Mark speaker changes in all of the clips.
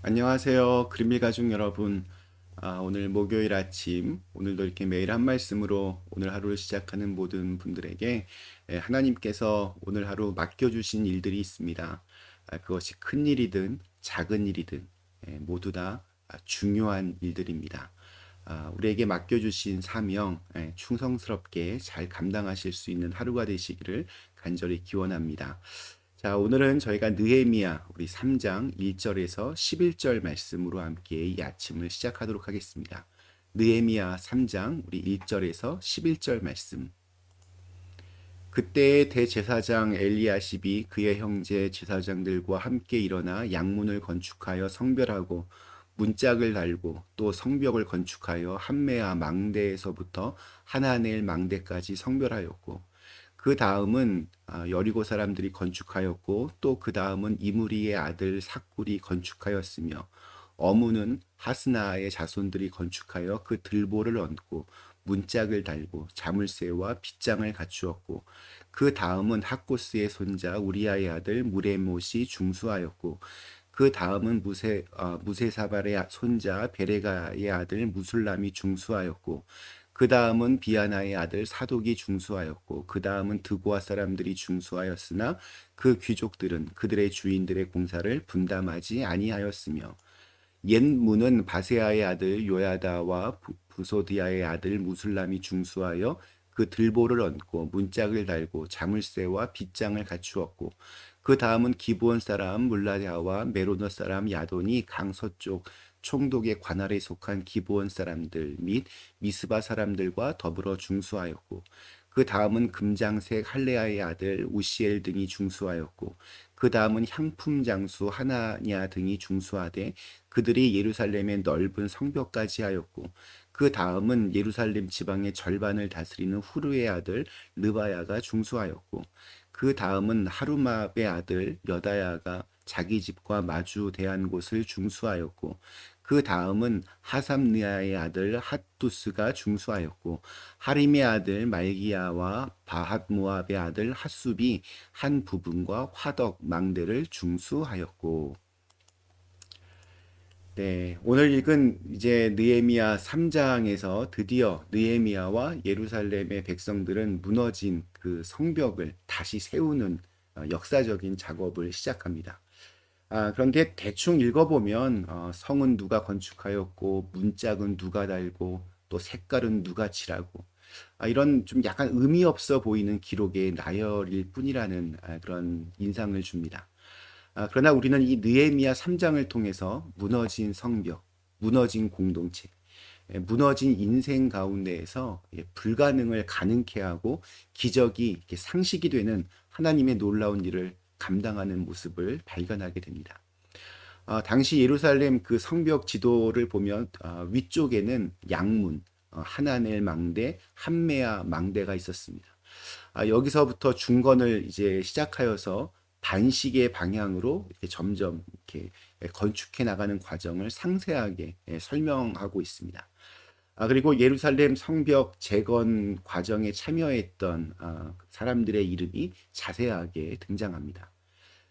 Speaker 1: 안녕하세요. 그림일 가족 여러분. 오늘 목요일 아침, 오늘도 이렇게 매일 한 말씀으로 오늘 하루를 시작하는 모든 분들에게 하나님께서 오늘 하루 맡겨주신 일들이 있습니다. 그것이 큰 일이든 작은 일이든 모두 다 중요한 일들입니다. 우리에게 맡겨주신 사명 충성스럽게 잘 감당하실 수 있는 하루가 되시기를 간절히 기원합니다. 자, 오늘은 저희가 느헤미야 우리 3장 1절에서 11절 말씀으로 함께 이 아침을 시작하도록 하겠습니다. 느헤미야 3장 우리 1절에서 11절 말씀. 그때의 대제사장 엘리야십이 그의 형제 제사장들과 함께 일어나 양문을 건축하여 성별하고 문짝을 달고 또 성벽을 건축하여 함메아 망대에서부터 하나넬 망대까지 성별하였고 그 다음은 여리고 사람들이 건축하였고 또 그 다음은 이므리의 아들 삭굴이 건축하였으며 어무는 하스나의 자손들이 건축하여 그 들보를 얹고 문짝을 달고 자물쇠와 빗장을 갖추었고 그 다음은 학고스의 손자 우리아의 아들 무레못이 중수하였고 그 다음은 무세사발의 손자 베레가의 아들 무술람이 중수하였고 그 다음은 비아나의 아들 사독이 중수하였고 그 다음은 드고아 사람들이 중수하였으나 그 귀족들은 그들의 주인들의 공사를 분담하지 아니하였으며 옛 문은 바세아의 아들 요야다와 부소디아의 아들 무술람이 중수하여 그 들보를 얹고 문짝을 달고 자물쇠와 빗장을 갖추었고 그 다음은 기브온 사람 물라야와 메로너 사람 야돈이 강서쪽 총독의 관할에 속한 기브온 사람들 및 미스바 사람들과 더불어 중수하였고 그 다음은 금장색 할레아의 아들 우시엘 등이 중수하였고 그 다음은 향품 장수 하나냐 등이 중수하되 그들이 예루살렘의 넓은 성벽까지 하였고 그 다음은 예루살렘 지방의 절반을 다스리는 후르의 아들 르바야가 중수하였고 그 다음은 하루마의 아들 여다야가 자기 집과 마주 대한 곳을 중수하였고 그 다음은 하삼느아의 아들 핫두스가 중수하였고 하림의 아들 말기야와 바핫모압의 아들 핫숲이 한 부분과 화덕 망대를 중수하였고. 네, 오늘 읽은 이제 느헤미야 3장에서 드디어 느헤미야와 예루살렘의 백성들은 무너진 그 성벽을 다시 세우는 역사적인 작업을 시작합니다. 그런데 대충 읽어보면 성은 누가 건축하였고 문짝은 누가 달고 또 색깔은 누가 칠하고 이런 좀 약간 의미 없어 보이는 기록의 나열일 뿐이라는 그런 인상을 줍니다. 그러나 우리는 이 느헤미야 3장을 통해서 무너진 성벽, 무너진 공동체, 무너진 인생 가운데에서 불가능을 가능케 하고 기적이 이렇게 상식이 되는 하나님의 놀라운 일을 감당하는 모습을 발견하게 됩니다. 당시 예루살렘 그 성벽 지도를 보면 위쪽에는 양문, 하나넬 망대, 함메아 망대가 있었습니다. 여기서부터 중건을 이제 시작하여서 반시계 방향으로 이렇게 점점 이렇게 건축해 나가는 과정을 상세하게 설명하고 있습니다. 그리고 예루살렘 성벽 재건 과정에 참여했던 사람들의 이름이 자세하게 등장합니다.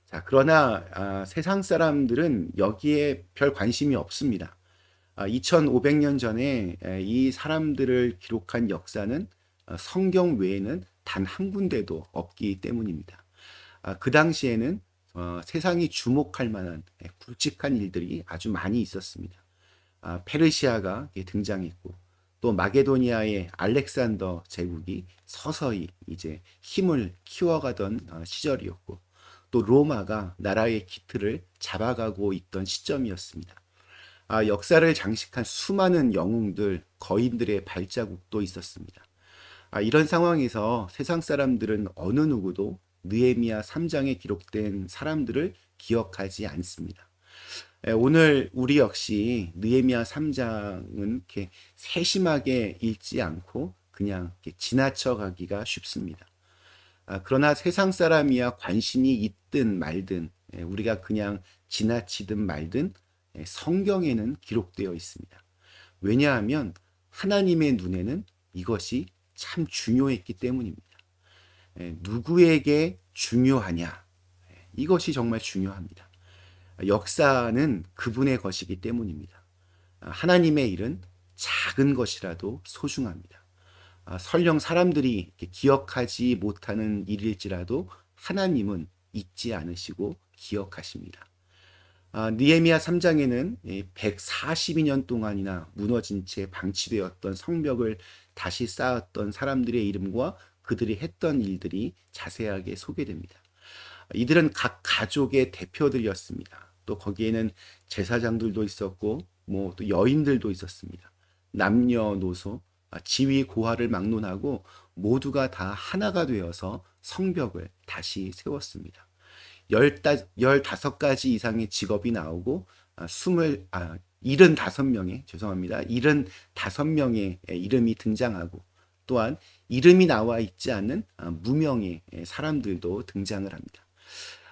Speaker 1: 자, 그러나 세상 사람들은 여기에 별 관심이 없습니다. 2500년 전에 이 사람들을 기록한 역사는 성경 외에는 단 한 군데도 없기 때문입니다. 그 당시에는 세상이 주목할 만한 굵직한 일들이 아주 많이 있었습니다. 페르시아가 등장했고 또 마게도니아의 알렉산더 제국이 서서히 이제 힘을 키워가던 시절이었고 또 로마가 나라의 기틀을 잡아가고 있던 시점이었습니다. 역사를 장식한 수많은 영웅들, 거인들의 발자국도 있었습니다. 이런 상황에서 세상 사람들은 어느 누구도 느헤미야 3장에 기록된 사람들을 기억하지 않습니다. 오늘 우리 역시 느헤미야 3장은 이렇게 세심하게 읽지 않고 그냥 이렇게 지나쳐 가기가 쉽습니다. 그러나 세상 사람이야 관심이 있든 말든 우리가 그냥 지나치든 말든 성경에는 기록되어 있습니다. 왜냐하면 하나님의 눈에는 이것이 참 중요했기 때문입니다. 누구에게 중요하냐? 이것이 정말 중요합니다. 역사는 그분의 것이기 때문입니다. 하나님의 일은 작은 것이라도 소중합니다. 설령 사람들이 기억하지 못하는 일일지라도 하나님은 잊지 않으시고 기억하십니다. 느헤미야 3장에는 142년 동안이나 무너진 채 방치되었던 성벽을 다시 쌓았던 사람들의 이름과 그들이 했던 일들이 자세하게 소개됩니다. 이들은 각 가족의 대표들이었습니다. 또 거기에는 제사장들도 있었고 뭐 또 여인들도 있었습니다. 남녀노소 지위 고하를 막론하고 모두가 다 하나가 되어서 성벽을 다시 세웠습니다. 15가지 이상의 직업이 나오고 75명의 죄송합니다. 75명의 이름이 등장하고 또한 이름이 나와 있지 않는 무명의 사람들도 등장을 합니다.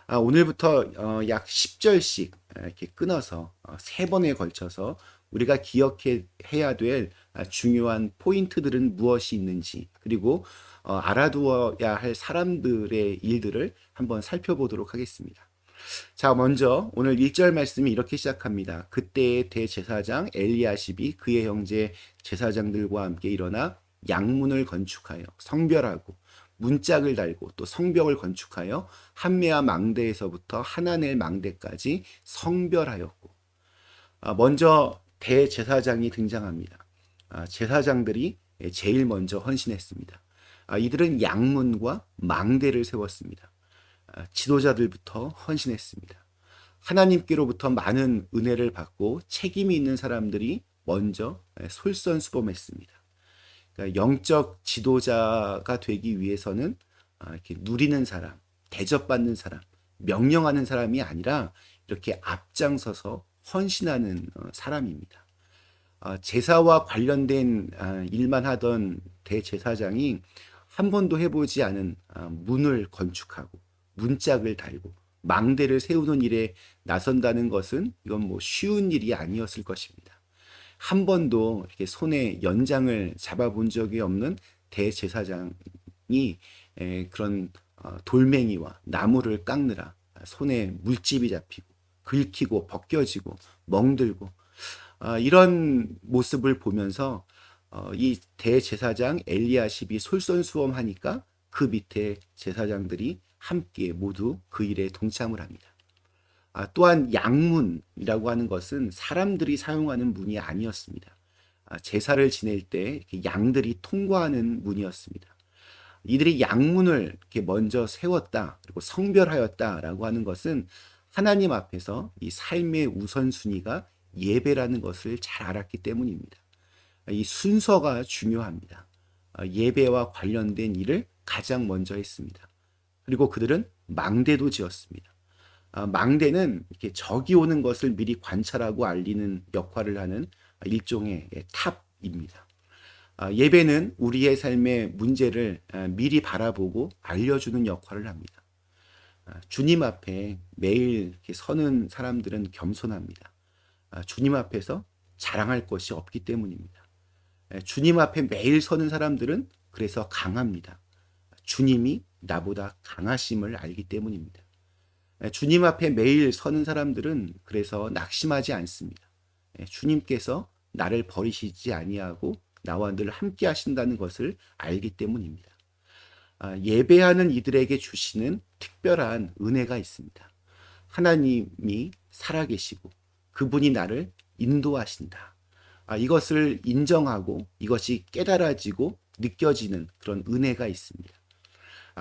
Speaker 1: 오늘부터 약 10절씩 이렇게 끊어서 3번에 걸쳐서 우리가 기억해야 될 중요한 포인트들은 무엇이 있는지 그리고 알아두어야 할 사람들의 일들을 한번 살펴보도록 하겠습니다. 자, 먼저 오늘 1절 말씀이 이렇게 시작합니다. 그때의 대제사장 엘리야십이 그의 형제 제사장들과 함께 일어나 양문을 건축하여 성별하고 문짝을 달고 또 성벽을 건축하여 한메아 망대에서부터 하나넬 망대까지 성별하였고 먼저 대제사장이 등장합니다. 제사장들이 제일 먼저 헌신했습니다. 이들은 양문과 망대를 세웠습니다. 지도자들부터 헌신했습니다. 하나님께로부터 많은 은혜를 받고 책임이 있는 사람들이 먼저 솔선수범했습니다. 그러니까 영적 지도자가 되기 위해서는 이렇게 누리는 사람, 대접받는 사람, 명령하는 사람이 아니라 이렇게 앞장서서 헌신하는 사람입니다. 제사와 관련된 일만 하던 대제사장이 한 번도 해보지 않은 문을 건축하고 문짝을 달고 망대를 세우는 일에 나선다는 것은 이건 뭐 쉬운 일이 아니었을 것입니다. 한 번도 이렇게 손에 연장을 잡아본 적이 없는 대제사장이 그런 돌멩이와 나무를 깎느라 손에 물집이 잡히고 긁히고 벗겨지고 멍들고 이런 모습을 보면서 이 대제사장 엘리야십이 솔선수범하니까 그 밑에 제사장들이 함께 모두 그 일에 동참을 합니다. 또한 양문이라고 하는 것은 사람들이 사용하는 문이 아니었습니다. 제사를 지낼 때 양들이 통과하는 문이었습니다. 이들이 양문을 이렇게 먼저 세웠다 그리고 성별하였다라고 하는 것은 하나님 앞에서 이 삶의 우선순위가 예배라는 것을 잘 알았기 때문입니다. 이 순서가 중요합니다. 예배와 관련된 일을 가장 먼저 했습니다. 그리고 그들은 망대도 지었습니다. 망대는 이렇게 적이 오는 것을 미리 관찰하고 알리는 역할을 하는 일종의 탑입니다. 예배는 우리의 삶의 문제를 미리 바라보고 알려주는 역할을 합니다. 주님 앞에 매일 이렇게 서는 사람들은 겸손합니다. 주님 앞에서 자랑할 것이 없기 때문입니다. 주님 앞에 매일 서는 사람들은 그래서 강합니다. 주님이 나보다 강하심을 알기 때문입니다. 주님 앞에 매일 서는 사람들은 그래서 낙심하지 않습니다. 주님께서 나를 버리시지 아니하고 나와 늘 함께 하신다는 것을 알기 때문입니다. 예배하는 이들에게 주시는 특별한 은혜가 있습니다. 하나님이 살아계시고 그분이 나를 인도하신다. 이것을 인정하고 이것이 깨달아지고 느껴지는 그런 은혜가 있습니다.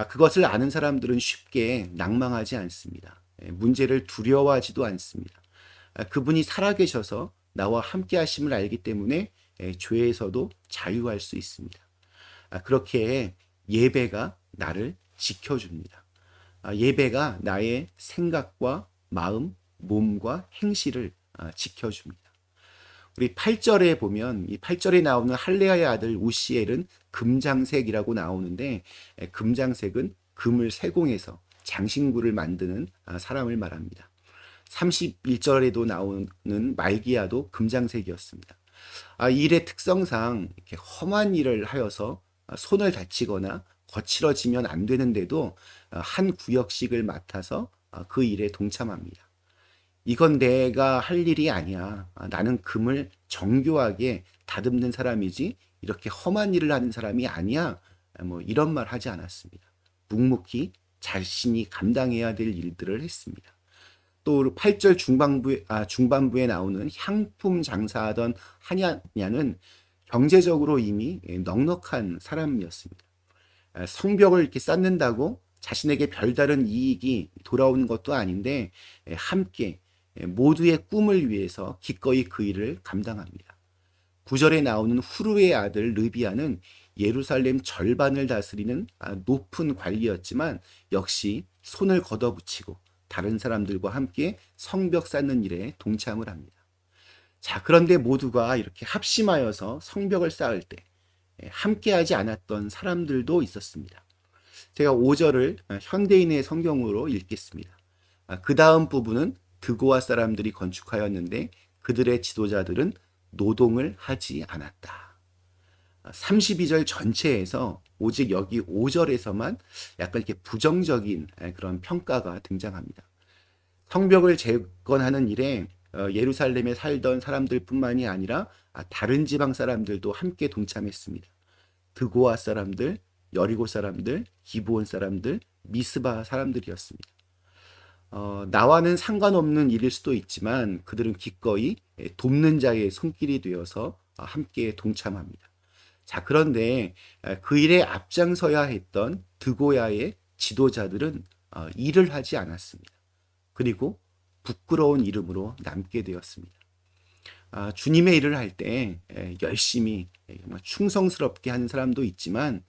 Speaker 1: 그것을 아는 사람들은 쉽게 낭망하지 않습니다. 문제를 두려워하지도 않습니다. 그분이 살아계셔서 나와 함께 하심을 알기 때문에 죄에서도 자유할 수 있습니다. 그렇게 예배가 나를 지켜줍니다. 예배가 나의 생각과 마음, 몸과 행실을 지켜줍니다. 우리 8절에 보면 이 8절에 나오는 할레아의 아들 우시엘은 금장색이라고 나오는데 금장색은 금을 세공해서 장신구를 만드는 사람을 말합니다. 31절에도 나오는 말기야도 금장색이었습니다. 이 일의 특성상 이렇게 험한 일을 하여서 손을 다치거나 거칠어지면 안 되는데도 한 구역씩을 맡아서 그 일에 동참합니다. 이건 내가 할 일이 아니야. 나는 금을 정교하게 다듬는 사람이지 이렇게 험한 일을 하는 사람이 아니야. 뭐 이런 말 하지 않았습니다. 묵묵히 자신이 감당해야 될 일들을 했습니다. 또 8절 중반부에 나오는 향품 장사하던 하냐는 경제적으로 이미 넉넉한 사람이었습니다. 성벽을 이렇게 쌓는다고 자신에게 별다른 이익이 돌아오는 것도 아닌데 함께 모두의 꿈을 위해서 기꺼이 그 일을 감당합니다. 9절에 나오는 후르의 아들 르비아는 예루살렘 절반을 다스리는 높은 관리였지만 역시 손을 걷어붙이고 다른 사람들과 함께 성벽 쌓는 일에 동참을 합니다. 자, 그런데 모두가 이렇게 합심하여서 성벽을 쌓을 때 함께하지 않았던 사람들도 있었습니다. 제가 5절을 현대인의 성경으로 읽겠습니다. 그 다음 부분은 드고아 사람들이 건축하였는데 그들의 지도자들은 노동을 하지 않았다. 32절 전체에서 오직 여기 5절에서만 약간 이렇게 부정적인 그런 평가가 등장합니다. 성벽을 재건하는 일에 예루살렘에 살던 사람들뿐만이 아니라 다른 지방 사람들도 함께 동참했습니다. 드고아 사람들, 여리고 사람들, 기브온 사람들, 미스바 사람들이었습니다. 나와는 상관없는 일일 수도 있지만 그들은 기꺼이 돕는 자의 손길이 되어서 함께 동참합니다. 자, 그런데 그 일에 앞장서야 했던 드고야의 지도자들은 일을 하지 않았습니다. 그리고 부끄러운 이름으로 남게 되었습니다. 주님의 일을 할 때 열심히 충성스럽게 하는 사람도 있지만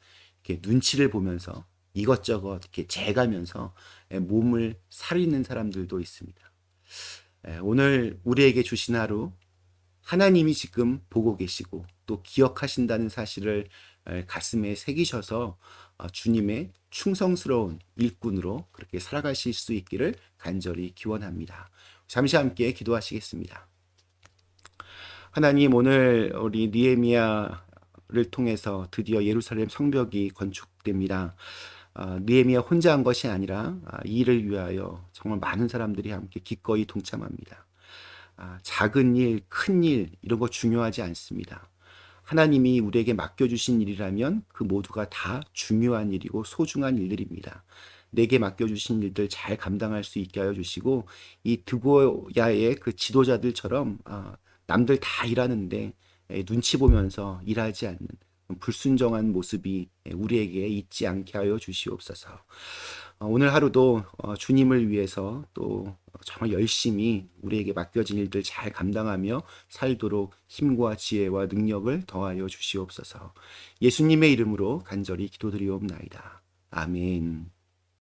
Speaker 1: 이렇게 눈치를 보면서 이것저것 이렇게 재가면서 몸을 사리는 사람들도 있습니다. 오늘 우리에게 주신 하루 하나님이 지금 보고 계시고 또 기억하신다는 사실을 가슴에 새기셔서 주님의 충성스러운 일꾼으로 그렇게 살아가실 수 있기를 간절히 기원합니다. 잠시 함께 기도하시겠습니다. 하나님, 오늘 우리 느헤미야를 통해서 드디어 예루살렘 성벽이 건축됩니다. 느헤미야 혼자 한 것이 아니라 이 일을 위하여 정말 많은 사람들이 함께 기꺼이 동참합니다. 작은 일, 큰 일 이런 거 중요하지 않습니다. 하나님이 우리에게 맡겨주신 일이라면 그 모두가 다 중요한 일이고 소중한 일들입니다. 내게 맡겨주신 일들 잘 감당할 수 있게 하여 주시고 이 드고야의 그 지도자들처럼 남들 다 일하는데 눈치 보면서 일하지 않는 불순종한 모습이 우리에게 있지 않게 하여 주시옵소서. 오늘 하루도 주님을 위해서 또 정말 열심히 우리에게 맡겨진 일들 잘 감당하며 살도록 힘과 지혜와 능력을 더하여 주시옵소서. 예수님의 이름으로 간절히 기도드리옵나이다. 아멘.